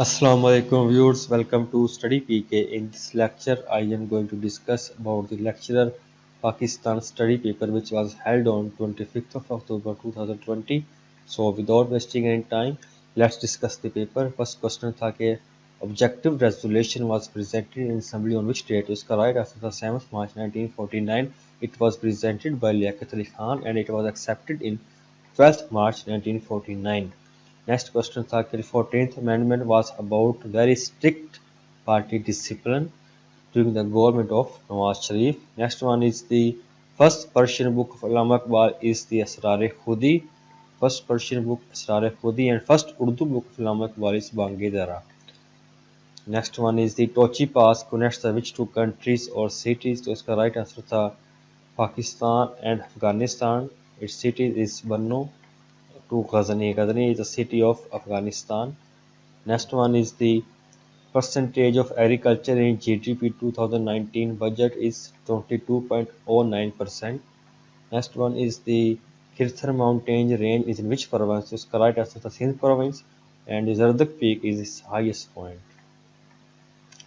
Assalamu alaikum viewers, welcome to Study PK. In this lecture, I am going to discuss about the lecturer Pakistan study paper which was held on 25th of October 2020. So without wasting any time, let's discuss the paper. First question था कि objective resolution was presented in assembly on which date? उसका right answer था 7th March 1949. It was presented by Liaquat Ali Khan and it was accepted in 12th March 1949. Next question था कि 14th Amendment was about very strict party discipline during the government of Nawaz Sharif. Next one is the first Persian book of Allama Iqbal is the Asrar-e-Khudi. First Persian book Asrar-e-Khudi and first Urdu book of Allama Iqbal is Bangedara. Next one is the Tochi Pass connects the which two countries or cities? तो इसका right answer था Pakistan and Afghanistan. Its city is Banno to Ghazni. Ghazni is the city of Afghanistan. Next one is the percentage of agriculture in GDP 2019 budget is 22.09%. Next one is the Kirthar mountain range is in which province? Its correct answer is Sindh province and the Zardak peak is its highest point.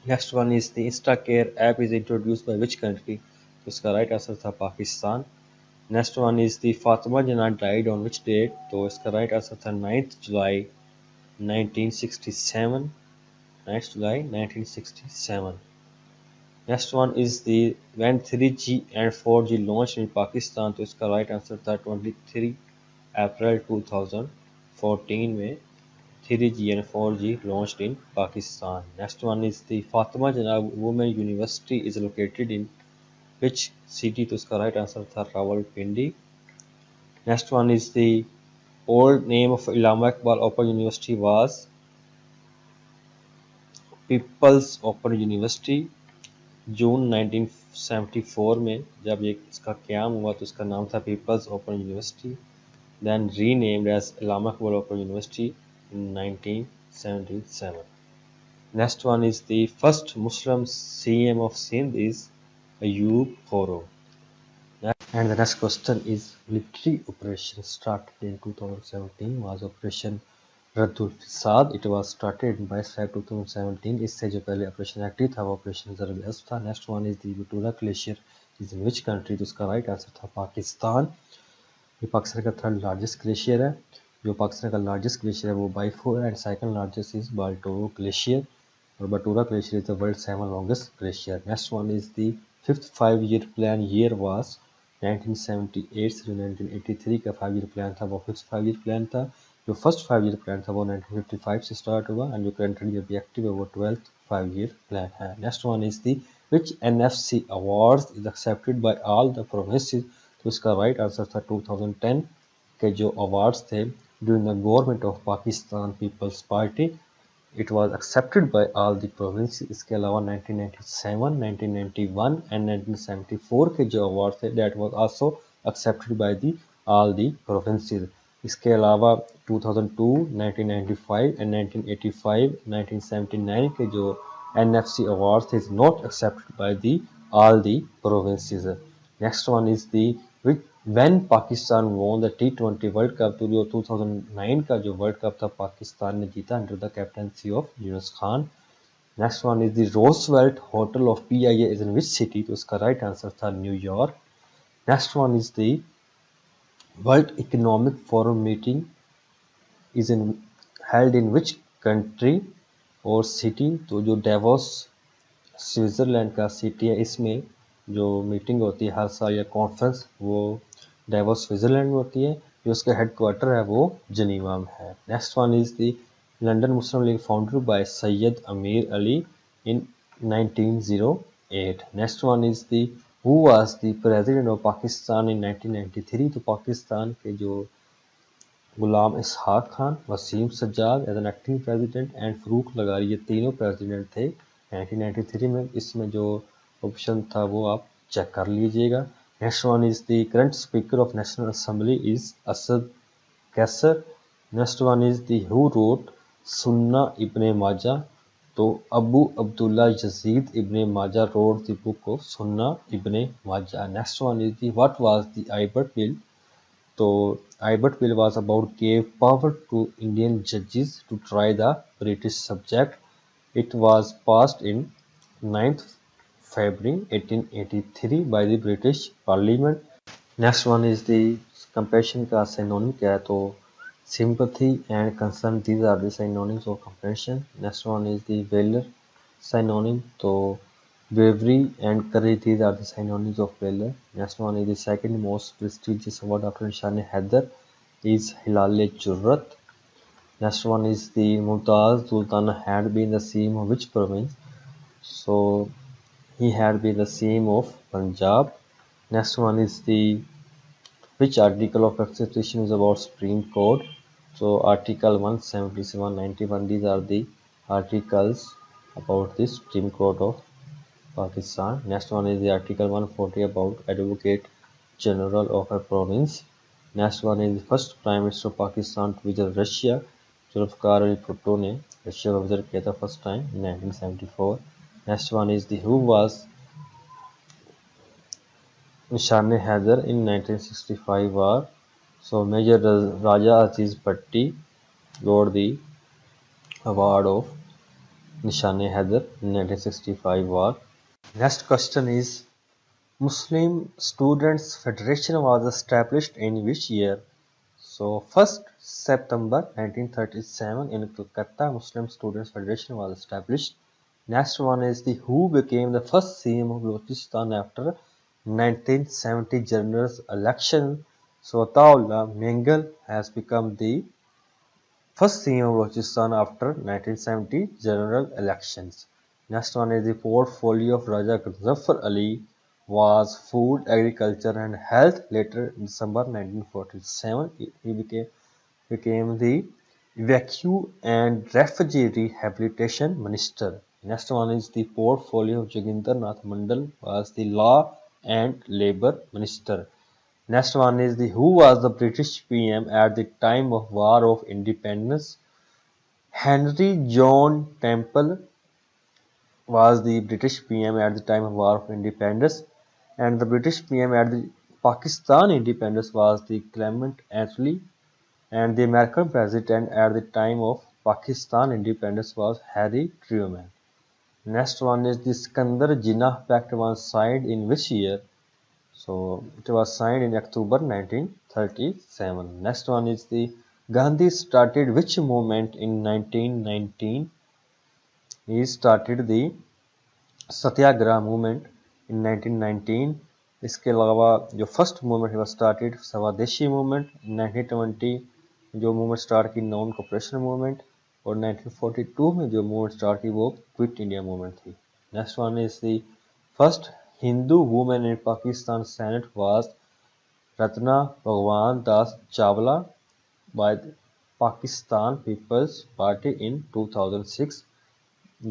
Next one is the InstaCare app is introduced by which country? Its correct answer is Pakistan. Next one is the Fatima Jinnah died on which date? So its correct answer is 9th July 1967. 9th July 1967. Next one is the when 3G and 4G launched in Pakistan. तो इसका right answer था 23 April 2014 में 3G and 4G launched in Pakistan. Next one is the Fatima Jinnah Women University is located in which city? तो इसका right answer था Rawalpindi. Next one is the old name of Allama Iqbal Open University was People's Open University. जून 1974 में जब ये इसका क़याम हुआ तो इसका नाम था People's Open University, then renamed as Allama Iqbal Open University in 1977. Next one is the first Muslim CM of Sindh is Ayub Khoro. And the next question is military operation started in 2017 was Operation Raddul Fisad. It was started in 22 Feb 2017. इससे जो पहले operation active था वो operation Zarb Asad था. Next one is the Batura glacier is in which country? तो उसका right answer था पाकिस्तान. ये पाकिस्तान का थर्ड लार्जेस्ट ग्लेशियर है. जो पाकिस्तान का लार्जेस्ट ग्लेशियर है वो बाइफो है and second largest is Baltoro glacier और Batura glacier is the world seven longest glacier. Next one is the fifth 5 year plan year was 1978 से जो 1983 का 5 year प्लान था वो फिफ्थ 5 year प्लान था. जो फर्स्ट 5 year प्लान था वो 1955 से स्टार्ट हुआ एंड जो करंटली अभी एक्टिव है वो 12th 5 year प्लान है. Next one is the which NFC awards is accepted by all the provinces? तो इसका राइट आंसर था 2010 के जो अवार्ड्स थे during the government of Pakistan Peoples Party. It was accepted by all the provinces. इसके अलावा 1997, 1991 and 1974 के जो अवार्ड थे that was also accepted by the all the provinces. इसके अलावा 2002, 1995 and 1985, 1979 के जो NFC awards थे is not accepted by the all the provinces. Next one is the when Pakistan won the T20 World Cup. तो जो 2009 का जो world cup था पाकिस्तान ने जीता under the captaincy of Yunus Khan. Next one is the Roosevelt hotel of PIA is in which city? तो इसका right answer था New York. Next one is the world economic forum meeting is in held in which country और city? तो जो DeVos Switzerland का city है इसमें जो मीटिंग होती है हर साल या कॉन्फ्रेंस वो डेवोस स्विट्जरलैंड में होती है. जो उसका हेडक्वार्टर है वो जनीवा में है. Next one is the London Muslim League founded by Syed Ameer Ali in 1908. Next one is the who was the president of Pakistan in 1993? तो पाकिस्तान के जो Ghulam Ishaq Khan, Wasim Sajjad as an acting president and Farooq लगारी ये तीनों प्रेसिडेंट थे 1993 में. इसमें जो ऑप्शन था वो आप चेक कर लीजिएगा. Next one is the current speaker of National Assembly is Asad Qaiser. Next one is the who wrote Sunan Ibn Majah? तो Abu Abdullah Yazid Ibn Majah wrote the book of Sunan Ibn Majah. Next one is the what was the Ilbert bill? तो Ibert Bill was about gave power to Indian judges to try the British subject. It was passed in 9th February 1883 by the British Parliament. Next one is the compassion का synonym क्या है तो sympathy and concern, these are the synonyms of compassion. Next one is the valor synonym, तो bravery and courage, these are the synonyms of valor. Next one is the second most prestigious award after Nishan Haider is Hilal Jurrat. Next one is the Mumtaz Sultana had been the CM of which province? So he had been the CM of Punjab. Next one is the which article of Constitution is about Supreme Court? So Article 177, 91, these are the articles about the Supreme Court of Pakistan. Next one is the Article 140 about Advocate General of a province. Next one is the first Prime Minister of Pakistan to visit Russia. Zulfikar Ali Bhutto ने Russia को visit किया था first time in 1974. Next one is the who was Nishan Haider in 1965 war. So Major Raja Aziz Bhatti got the award of Nishan Haider in 1965 war. Next question is Muslim Students Federation was established in which year? So 1st September 1937 in Kolkata, Muslim Students Federation was established. Next one is the who became the first CM of Balochistan after 1970 general election. So Ataullah Mengal has become the first CM of Balochistan after 1970 general elections. Next one is the portfolio of Raja Zafar Ali was food, agriculture and health. Later in December 1947 he became the Evacuee and Refugee Rehabilitation Minister. Next one is the portfolio of Joginder Nath Mandal was the Law and Labour Minister. Next one is the who was the British PM at the time of War of Independence? Henry John Temple was the British PM at the time of War of Independence, and the British PM at the Pakistan independence was the Clement Attlee, and the American president at the time of Pakistan independence was Harry Truman. Next one is the Sikandar Jinnah Pact was signed in which year? So it was signed in October 1937. Next one is the Gandhi started which movement in 1919? He started the satyagraha movement in 1919. इसके अलावा जो first movement was started Swadeshi movement. 1920 जो movement start की non cooperation movement, और 1942 में जो movement start की वो क्विट इंडिया मूवमेंट थी. Next one is the first Hindu women in Pakistan senate was Ratna Bhagwan Das Chawla by Pakistan Peoples Party in 2006.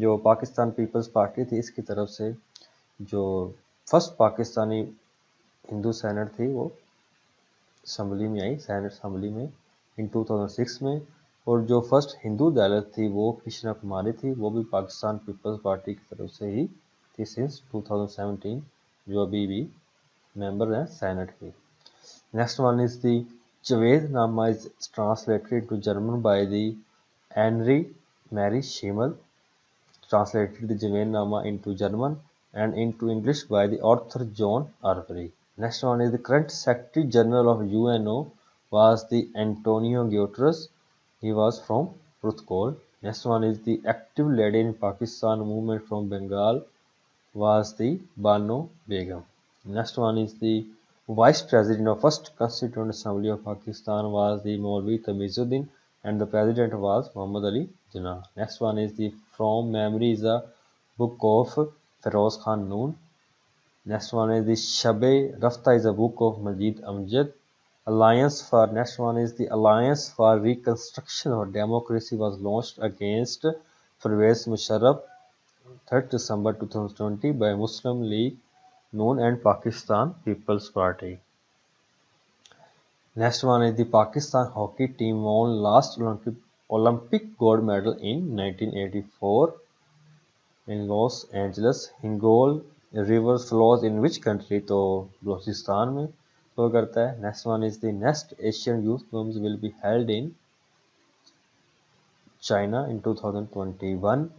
जो पाकिस्तान पीपल्स पार्टी थी इसकी तरफ से जो फर्स्ट पाकिस्तानी हिंदू सेनेट थी वो असम्बली में आई, सेनेट असम्बली में इन 2006 में. और जो फर्स्ट हिंदू अदालत थी वो कृष्णा कुमारी थी, वो भी पाकिस्तान पीपल्स पार्टी की तरफ से ही थी सिंस 2017, जो अभी भी मेंबर हैं सेनेट के. Next one is the Javaidnama is translated into German by the Annemarie Schimmel. Translated the Javaidnama into German and into English by the author John Arbery. Next one is the current Secretary General of UNO was the Antonio Guterres. He was from Protocol. Next one is the active lady in Pakistan movement from Bengal was the Bano Begum. Next one is the Vice President of First Constituent Assembly of Pakistan was the Maulvi Tamizuddin, and the President was Muhammad Ali Jinnah. Next one is the From Memory is a book of Feroz Khan Noon. Next one is the Shabe Rafta is a book of Majid Amjad. Alliance for next one is the Alliance for Reconstruction or Democracy was launched against Pervez Musharraf 3rd December 2020 by Muslim League Noon and Pakistan People's Party. Next one is the Pakistan hockey team won last Olympic gold medal in 1984 in Los Angeles. Hingol river flows in which country? तो बलूचिस्तान में. Show करता है। Next one is the next Asian youth games will be held in China in 2021.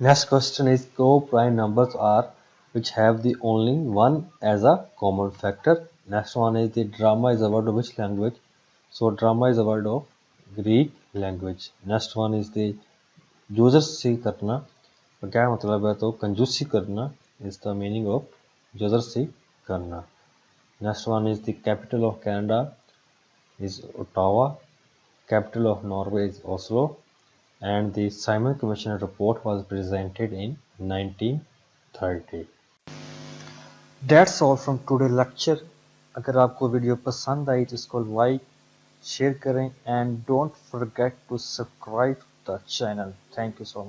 Next question is co-prime numbers are which have the only one as a common factor. Next one is the drama is a word of which language? So drama is a word of Greek language. Next one is the जूजरसी करना तो क्या मतलब है? तो कंजूसी करना is the meaning of जूजरसी करना. Next one is the capital of Canada is Ottawa. Capital of Norway is Oslo. And the Simon Commission report was presented in 1930. That's all from today's lecture. अगर आपको video पसंद आई तो इसको like share करें and don't forget to subscribe to the channel. Thank you so much.